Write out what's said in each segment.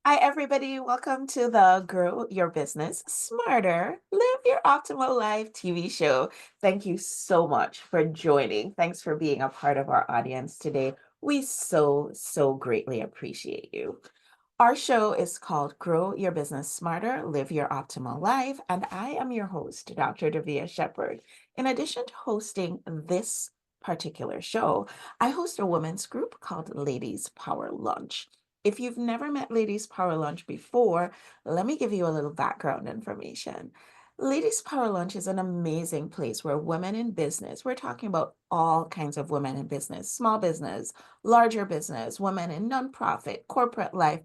Hi, everybody. Welcome to the Grow Your Business Smarter, Live Your Optimal Life TV show. Thank you so much for joining. Thanks for being a part of our audience today. We so greatly appreciate you. Our show is called Grow Your Business Smarter, Live Your Optimal Life, and I am your host, Dr. Davia Shepherd. In addition to hosting this particular show, I host a women's group called Ladies Power Lunch. If you've never met Ladies Power Lunch before, let me give you a little background information. Ladies Power Lunch is an amazing place where women in business, we're talking about all kinds of women in business, small business, larger business, women in nonprofit, corporate life,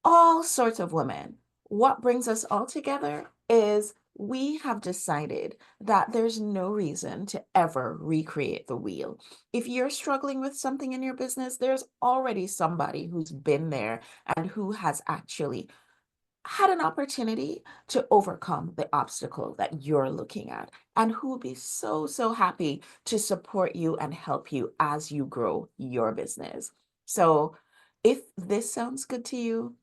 all sorts of women. What brings us all together is we have decided that there's no reason to ever recreate the wheel. If you're struggling with something in your business, there's already somebody who's been there and who has actually had an opportunity to overcome the obstacle that you're looking at and who will be so happy to support you and help you as you grow your business. So if this sounds good to you,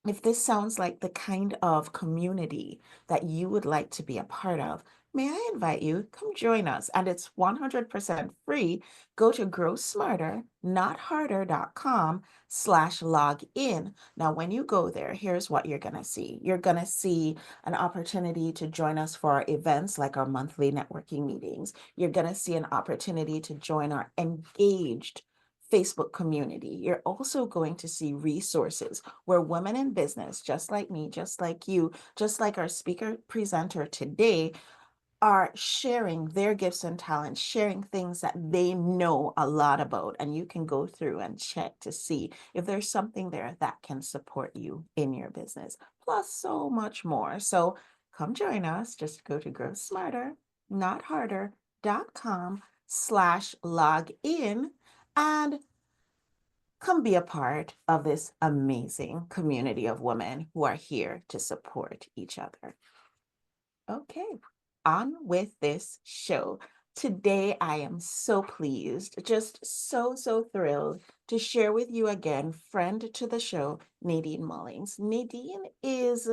if this sounds like the kind of community that you would like to be a part of, may I invite you, come join us. And it's 100% free. Go to growsmarter.com/log in. Now, when you go there, here's what you're going to see. You're going to see an opportunity to join us for our events like our monthly networking meetings. You're going to see an opportunity to join our engaged Facebook community. You're also going to see resources where women in business, just like me, just like you, just like our speaker presenter today, are sharing their gifts and talents, sharing things that they know a lot about. And you can go through and check to see if there's something there that can support you in your business, plus so much more. So come join us. Just go to growsmarter.com/log in and come be a part of this amazing community of women who are here to support each other. Okay, on with this show. Today, I am so pleased, just so thrilled to share with you again, friend to the show, Nadine Mullings. Nadine is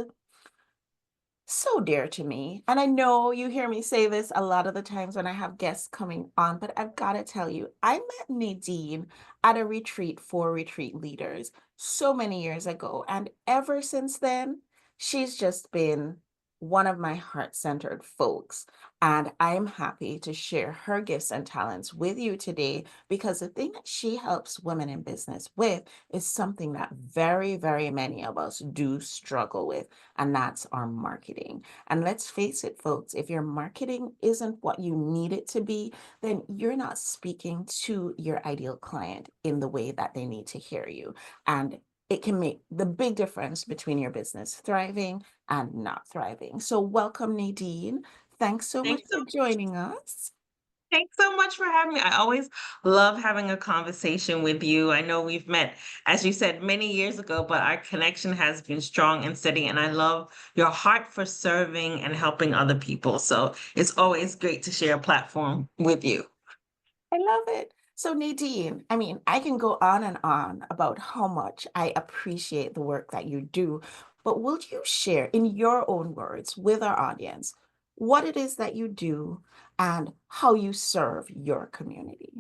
so dear to me. And I know you hear me say this a lot of the times when I have guests coming on, but I've got to tell you, I met Nadine at a retreat for retreat leaders so many years ago. And ever since then, she's just been one of my heart-centered folks. And I'm happy to share her gifts and talents with you today because the thing that she helps women in business with is something that very many of us do struggle with, and that's our marketing. And let's face it, folks, if your marketing isn't what you need it to be, then you're not speaking to your ideal client in the way that they need to hear you. And it can make the big difference between your business thriving and not thriving. So, welcome, Nadine. Thanks so much Thanks for so joining us. thanks so much for having me. I always love having a conversation with you. I know we've met, as you said, many years ago, but our connection has been strong and steady. And I love your heart for serving and helping other people. So it's always great to share a platform with you. I love it. So, Nadine, I mean, I can go on and on about how much I appreciate the work that you do, but will you share in your own words with our audience what it is that you do and how you serve your community?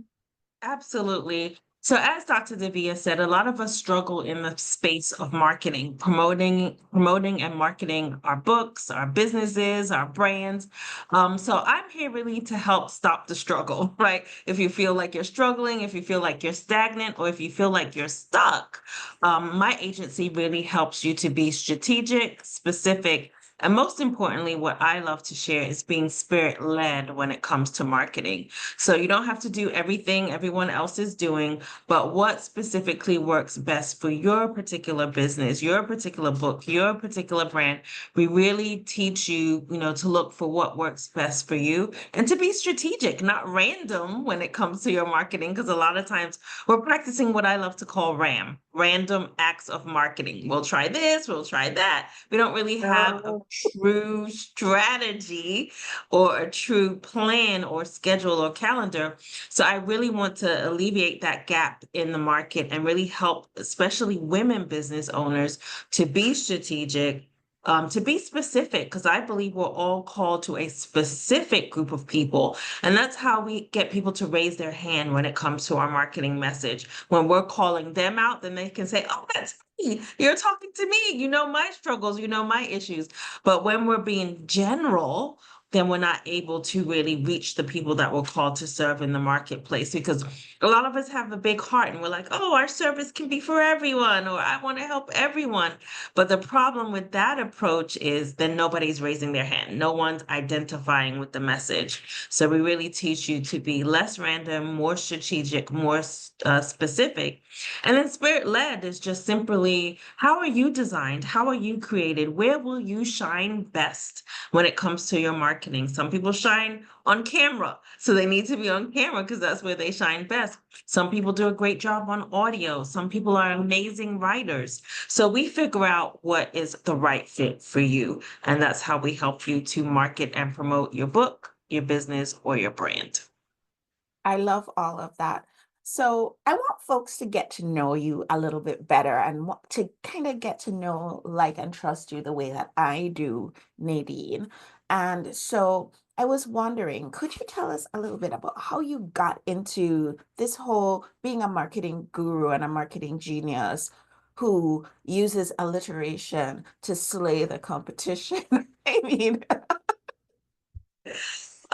Absolutely. So, as Dr. Devia said, a lot of us struggle in the space of marketing, promoting and marketing our books, our businesses, our brands. So, I'm here really to help stop the struggle, right? If you feel like you're struggling, if you feel like you're stagnant, or if you feel like you're stuck, my agency really helps you to be strategic, specific, and most importantly, what I love to share is being spirit led when it comes to marketing. So you don't have to do everything everyone else is doing, but what specifically works best for your particular business, your particular book, your particular brand. We really teach you, to look for what works best for you and to be strategic, not random when it comes to your marketing, because a lot of times we're practicing what I love to call RAM, random acts of marketing. We'll try this, we'll try that. We don't really have a true strategy or a true plan or schedule or calendar. So I really want to alleviate that gap in the market and really help, especially women business owners, to be strategic, to be specific, because I believe we're all called to a specific group of people. And that's how we get people to raise their hand when it comes to our marketing message. When we're calling them out, then they can say, oh, that's me. You're talking to me. You know my struggles, you know my issues. But when we're being general, then we're not able to really reach the people that we're called to serve in the marketplace, because a lot of us have a big heart and we're like, oh, our service can be for everyone, or I want to help everyone. But the problem with that approach is then nobody's raising their hand. No one's identifying with the message. So we really teach you to be less random, more strategic, more specific. And then spirit led is just simply, how are you designed? How are you created? Where will you shine best when it comes to your marketing? Some people shine on camera, so they need to be on camera because that's where they shine best. Some people do a great job on audio. Some people are amazing writers. So we figure out what is the right fit for you. And that's how we help you to market and promote your book, your business, or your brand. I love all of that. So I want folks to get to know you a little bit better and want to kind of get to know, like, and trust you the way that I do, Nadine. And so I was wondering, could you tell us a little bit about how you got into this whole being a marketing guru and a marketing genius who uses alliteration to slay the competition? I mean,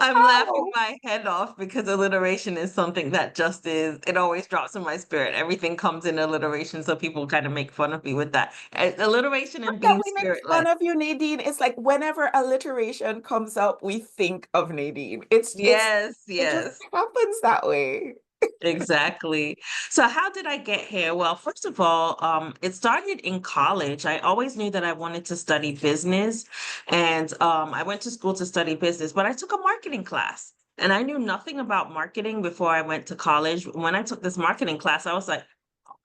I'm laughing how? my head off because alliteration is something that just is, it always drops in my spirit. Everything comes in alliteration, so people kind of make fun of me with that. Alliteration and That being we make spirit fun led. of you, Nadine. It's like whenever alliteration comes up, we think of Nadine. Yes, It just yes. happens that way. Exactly. So how did I get here? Well, first of all, it started in college. I always knew that I wanted to study business, and I went to school to study business, but I took a marketing class. And I knew nothing about marketing before I went to college. When I took this marketing class, I was like,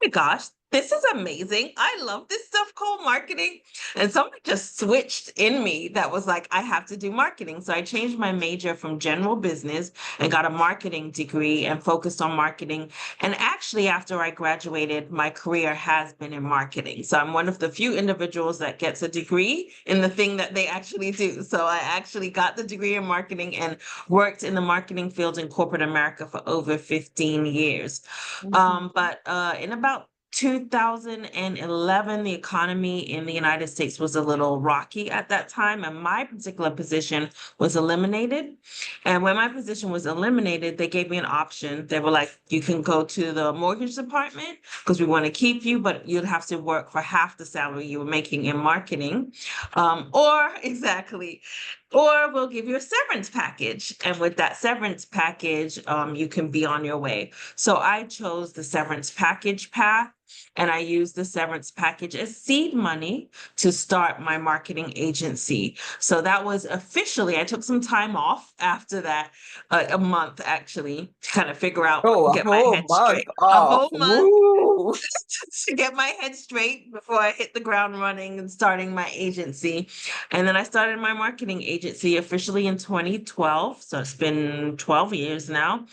my gosh, this is amazing. I love this stuff called marketing. And something just switched in me that was like, I have to do marketing. So I changed my major from general business and got a marketing degree and focused on marketing. And actually, after I graduated, my career has been in marketing. So I'm one of the few individuals that gets a degree in the thing that they actually do. So I actually got the degree in marketing and worked in the marketing field in corporate America for over 15 years. Mhm. But in about 2011, the economy in the United States was a little rocky at that time, and my particular position was eliminated. And when my position was eliminated, they gave me an option. They were like, you can go to the mortgage department because we want to keep you, but you'd have to work for half the salary you were making in marketing. Or exactly, or we'll give you a severance package. And with that severance package, you can be on your way. So I chose the severance package path, and I used the severance package as seed money to start my marketing agency. So that was officially, I took some time off after that, a month actually, to kind of figure out, Oh, a get my whole head straight. month A off. whole month Woo. to get my head straight before I hit the ground running and starting my agency. And then I started my marketing agency officially in 2012. So it's been 12 years now.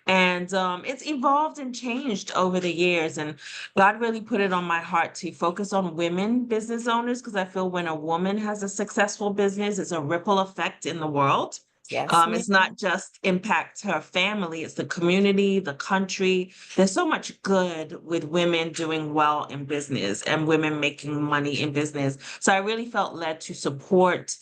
And it's evolved and changed over the years. And God really put it on my heart to focus on women business owners because I feel when a woman has a successful business, it's a ripple effect in the world. Yes, It's not ma'am. just impact her family, it's the community, the country. There's so much good with women doing well in business and women making money in business. So I really felt led to support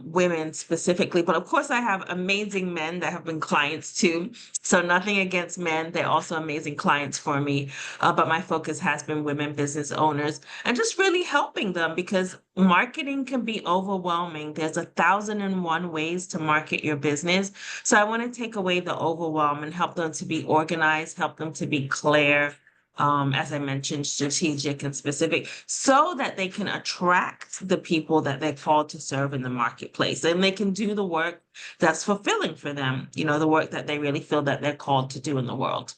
women specifically. But of course, I have amazing men that have been clients too. So nothing against men. They're also amazing clients for me. But my focus has been women business owners and just really helping them because marketing can be overwhelming. There's 1,001 ways to market your business. So I want to take away the overwhelm and help them to be organized, help them to be clear, as I mentioned, strategic and specific, so that they can attract the people that they're called to serve in the marketplace. And they can do the work that's fulfilling for them, the work that they really feel that they're called to do in the world.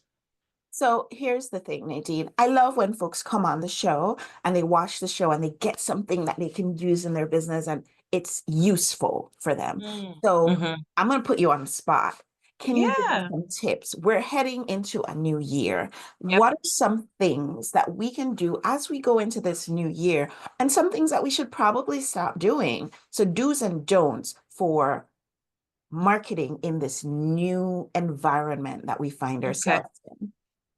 So here's the thing, Nadine. I love when folks come on the show and they watch the show and they get something that they can use in their business. And it's useful for them. Mm. So Hmm. I'm going to put you on the spot. Can you give us Yeah. some tips? We're heading into a new year. Yep. What are some things that we can do as we go into this new year, and some things that we should probably stop doing? So, do's and don'ts for marketing in this new environment that we find Okay. ourselves in.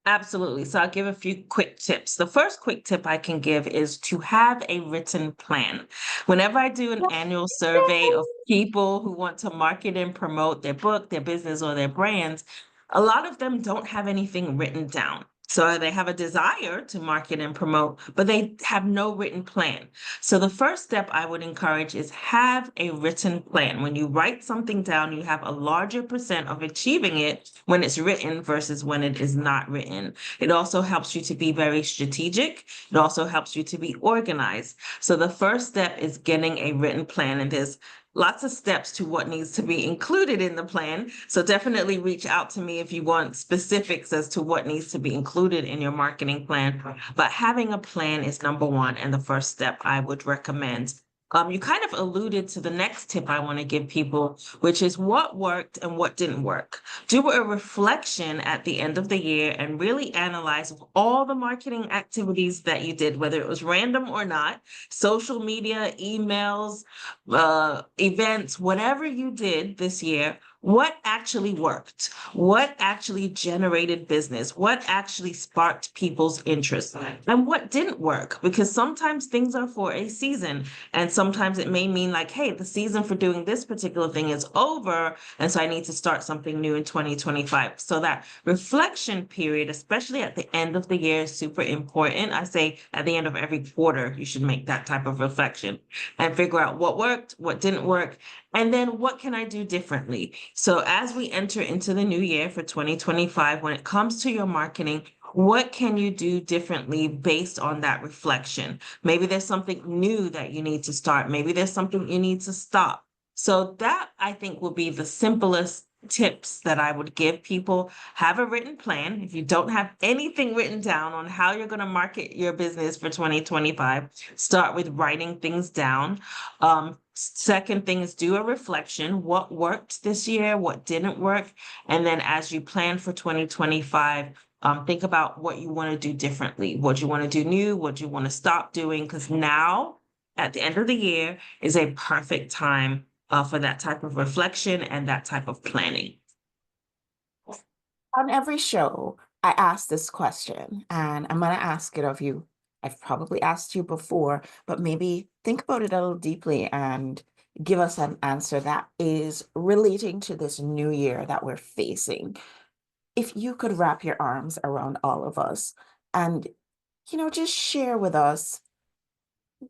Absolutely. So I'll give a few quick tips. The first quick tip I can give is to have a written plan. Whenever I do an annual survey of people who want to market and promote their book, their business, or their brands, a lot of them don't have anything written down. So they have a desire to market and promote, but they have no written plan. So the first step I would encourage is have a written plan. When you write something down, you have a larger percent of achieving it when it's written versus when it is not written. It also helps you to be very strategic. It also helps you to be organized. So the first step is getting a written plan, and there's lots of steps to what needs to be included in the plan. So definitely reach out to me if you want specifics as to what needs to be included in your marketing plan. But having a plan is number one and the first step I would recommend. You kind of alluded to the next tip I want to give people, which is what worked and what didn't work. Do a reflection at the end of the year and really analyze all the marketing activities that you did, whether it was random or not, social media, emails, events, whatever you did this year, what actually worked? What actually generated business? What actually sparked people's interest? And what didn't work? Because sometimes things are for a season, and sometimes it may mean like, hey, the season for doing this particular thing is over, and so I need to start something new in 2025. So that reflection period, especially at the end of the year, is super important. I say at the end of every quarter, you should make that type of reflection and figure out what worked, what didn't work, and then what can I do differently? So as we enter into the new year for 2025, when it comes to your marketing, what can you do differently based on that reflection? Maybe there's something new that you need to start. Maybe there's something you need to stop. So that I think will be the simplest tips that I would give people. Have a written plan. If you don't have anything written down on how you're going to market your business for 2025, start with writing things down. Second thing is do a reflection. What worked this year? What didn't work? And then as you plan for 2025, think about what you want to do differently, what you want to do new, what you want to stop doing, because now at the end of the year is a perfect time for that type of reflection and that type of planning. On every show, I ask this question, and I'm going to ask it of you. I've probably asked you before, but maybe think about it a little deeply and give us an answer that is relating to this new year that we're facing. If you could wrap your arms around all of us and, just share with us,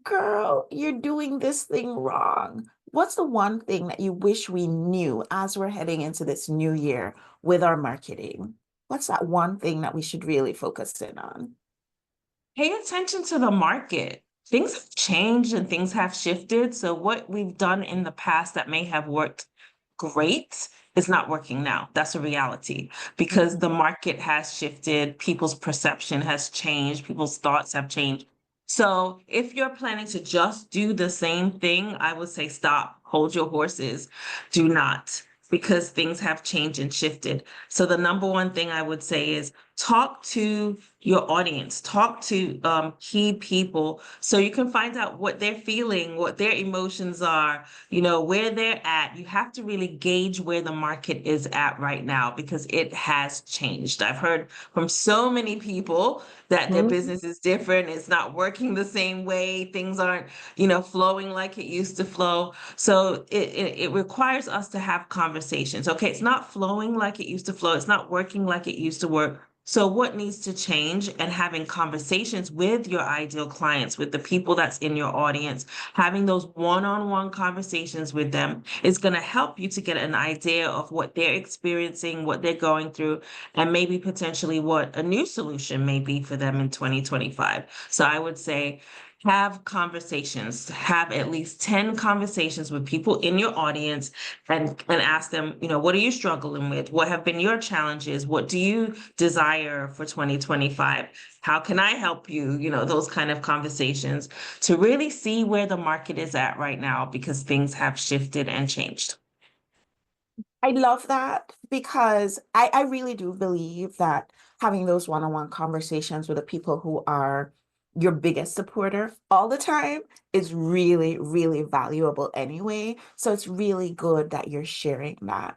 girl, you're doing this thing wrong. What's the one thing that you wish we knew as we're heading into this new year with our marketing? What's that one thing that we should really focus in on? Pay attention to the market. Things have changed and things have shifted. So, what we've done in the past that may have worked great is not working now. That's a reality because the Mhm. market has shifted, people's perception has changed, people's thoughts have changed. So, if you're planning to just do the same thing, I would say stop, hold your horses, do not, because things have changed and shifted. So, the number one thing I would say is talk to your audience, talk to key people so you can find out what they're feeling, what their emotions are, where they're at. You have to really gauge where the market is at right now because it has changed. I've heard from so many people that their Mhm. business is different, it's not working the same way, things aren't, flowing like it used to flow. So it requires us to have conversations. Okay, it's not flowing like it used to flow, it's not working like it used to work. So what needs to change, and having conversations with your ideal clients, with the people that's in your audience, having those one-on-one conversations with them is going to help you to get an idea of what they're experiencing, what they're going through, and maybe potentially what a new solution may be for them in 2025. So I would say have conversations, have at least 10 conversations with people in your audience and ask them, what are you struggling with? What have been your challenges? What do you desire for 2025? How can I help you? Those kind of conversations to really see where the market is at right now because things have shifted and changed. I love that because I really do believe that having those one-on-one conversations with the people who are your biggest supporter all the time is really, really valuable anyway. So it's really good that you're sharing that.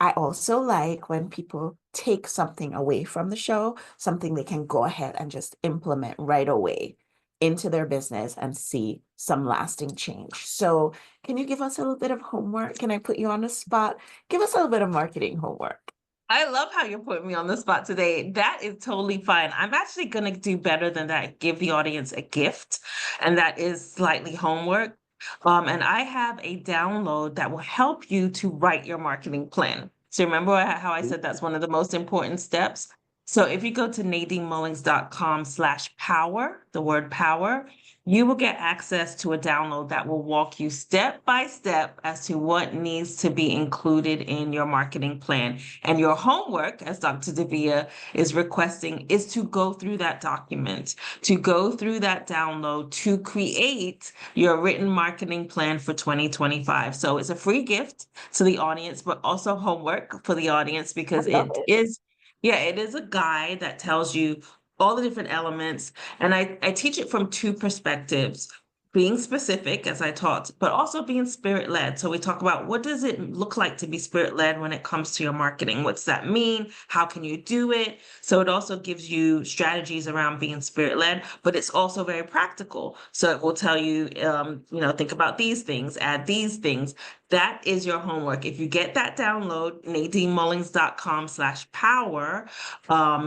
I also like when people take something away from the show, something they can go ahead and just implement right away into their business and see some lasting change. So, can you give us a little bit of homework? Can I put you on the spot? Give us a little bit of marketing homework. I love how you're putting me on the spot today. That is totally fine. I'm actually going to do better than that. Give the audience a gift, and that is slightly homework. And I have a download that will help you to write your marketing plan. So remember how I said that's one of the most important steps? So if you go to nadinemullings.com/power, the word power, you will get access to a download that will walk you step by step as to what needs to be included in your marketing plan. And your homework, as Dr. Davia is requesting, is to go through that document, to go through that download, to create your written marketing plan for 2025. So it's a free gift to the audience, but also homework for the audience I because love it it. is, yeah, it is a guide that tells you all the different elements. And I teach it from two perspectives, being specific, as I taught, but also being spirit led. So we talk about what does it look like to be spirit led when it comes to your marketing? What's that mean? How can you do it? So it also gives you strategies around being spirit led, but it's also very practical. So it will tell you, think about these things, add these things. That is your homework. If you get that download, nadinemullings.com/power,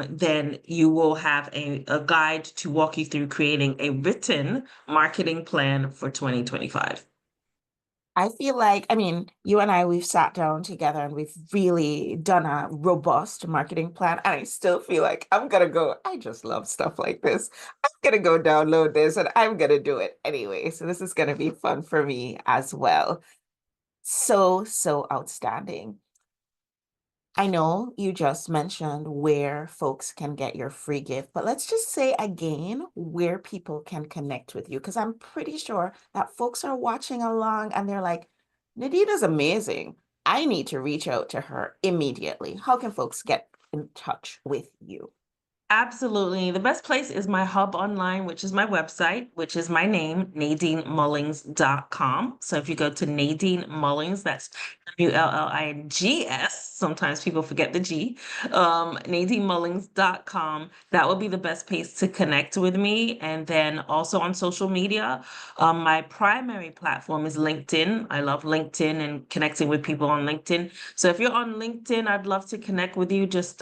then you will have a guide to walk you through creating a written marketing plan for 2025. I feel like, I mean, you and I, we've sat down together and we've really done a robust marketing plan. And I still feel like I'm gonna go, I just love stuff like this. I'm gonna go download this and I'm gonna do it anyway. So this is gonna be fun for me as well. So, so outstanding. I know you just mentioned where folks can get your free gift, but let's just say again where people can connect with you because I'm pretty sure that folks are watching along and they're like, Nadina's amazing. I need to reach out to her immediately. How can folks get in touch with you? Absolutely. The best place is my hub online, which is my website, which is my name, nadinemullings.com. So if you go to Nadine Mullings, that's Mullings. Sometimes people forget the G. Nadinemullings.com. That will be the best place to connect with me. And then also on social media, my primary platform is LinkedIn. I love LinkedIn and connecting with people on LinkedIn. So if you're on LinkedIn, I'd love to connect with you. Just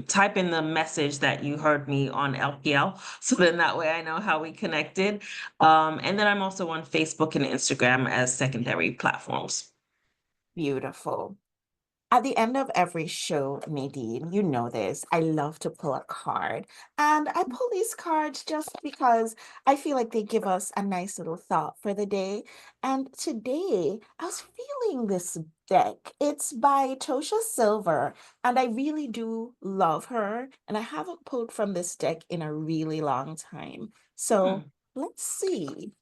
type in the message that you heard me on LPL. So then that way I know how we connected. And then I'm also on Facebook and Instagram as secondary platforms. Beautiful. At the end of every show, Nadine, you know this, I love to pull a card. And I pull these cards just because I feel like they give us a nice little thought for the day. And today, I was feeling this deck. It's by Tosha Silver, and I really do love her. And I haven't pulled from this deck in a really long time. So Hmm. let's see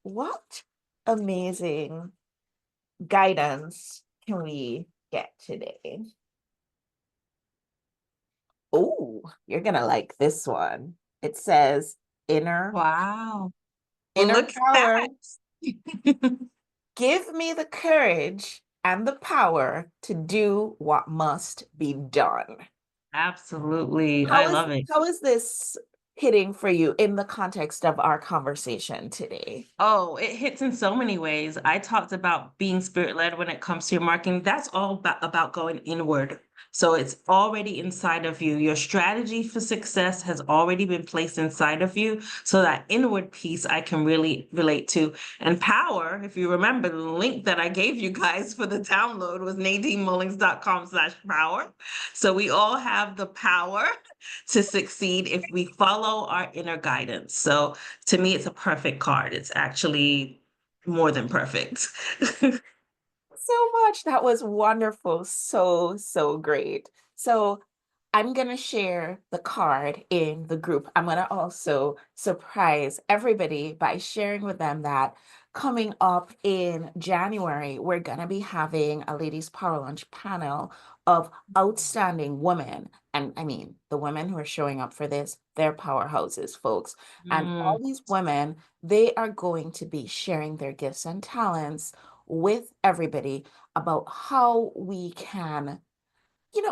what amazing guidance can we get today? Oh, you're gonna like this one. It says Wow. inner Look at power. that. Give me the courage and the power to do what must be done. Absolutely. I How is love it. how is this hitting for you in the context of our conversation today? Oh, it hits in so many ways. I talked about being spirit led when it comes to your marketing. That's all about going inward. So it's already inside of you. Your strategy for success has already been placed inside of you. So that inward piece I can really relate to. And power, if you remember, the link that I gave you guys for the download was nadinemullings.com/power. So we all have the power to succeed if we follow our inner guidance. So to me, it's a perfect card. It's actually more than perfect. So much. That was wonderful. So, so great. So, I'm going to share the card in the group. I'm going to also surprise everybody by sharing with them that coming up in January, we're going to be having a Ladies Power Lunch panel of outstanding women. And I mean, the women who are showing up for this, they're powerhouses, folks. And Mm, all these women, they are going to be sharing their gifts and talents with everybody about how we can,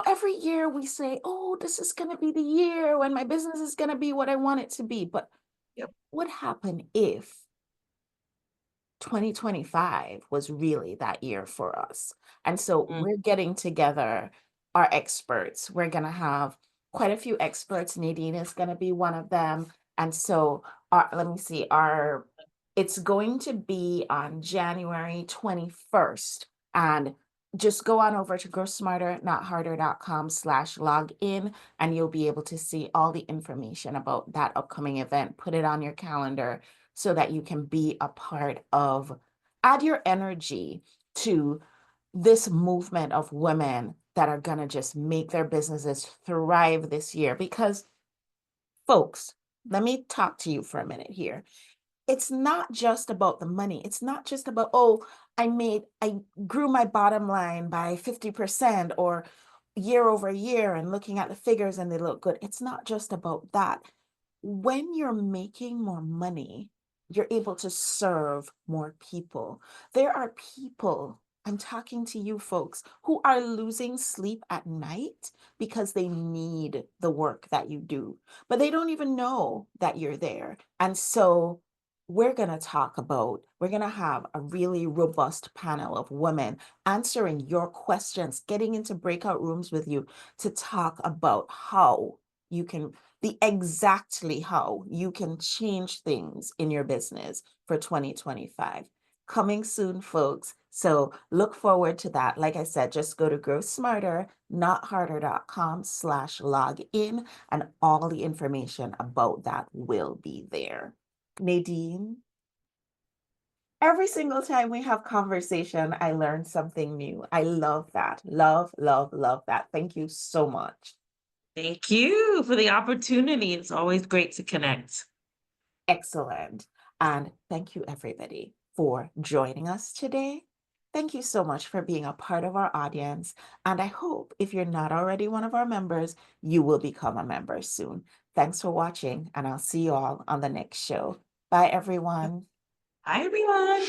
every year we say, oh, this is going to be the year when my business is going to be what I want it to be. But yep. what happened if 2025 was really that year for us? And so Mm, we're getting together our experts. We're going to have quite a few experts. Nadine is going to be one of them. And so let me see, it's going to be on January 21st. And just go on over to growsmarter.notharder.com/login, and you'll be able to see all the information about that upcoming event. Put it on your calendar so that you can be a part of, add your energy to this movement of women that are going to just make their businesses thrive this year. Because, folks, let me talk to you for a minute here. It's not just about the money. It's not just about, oh, I grew my bottom line by 50% or year over year and looking at the figures and they look good. It's not just about that. When you're making more money, you're able to serve more people. There are people, I'm talking to you folks, who are losing sleep at night because they need the work that you do, but they don't even know that you're there. And so we're going to have a really robust panel of women answering your questions, getting into breakout rooms with you to talk about how you can, the exactly how you can change things in your business for 2025. Coming soon, folks. So look forward to that. Like I said, just go to growsmarter.notharder.com/login, and all the information about that will be there. Nadine, every single time we have conversation, I learn something new. I love that. Love, love, love that. Thank you so much. Thank you for the opportunity. It's always great to connect. Excellent. And thank you, everybody, for joining us today. Thank you so much for being a part of our audience. And I hope if you're not already one of our members, you will become a member soon. Thanks for watching, and I'll see you all on the next show. Bye, everyone. Hi, everyone.